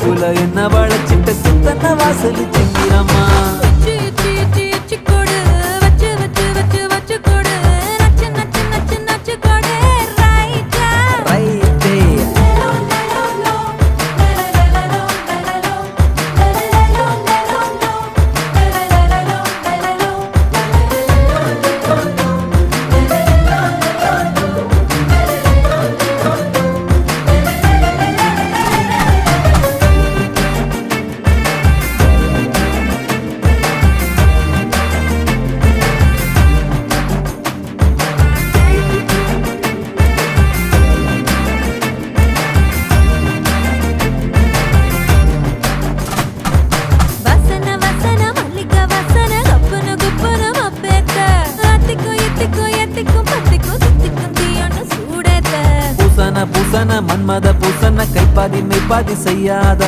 சிரிப்புல என்ன வளைச்சிட்ட சித்தன வாசலி சிங்கிறம்மா பூசன மன்மத பூசன கைப்பாதி மெய்ப்பாதி செய்யாத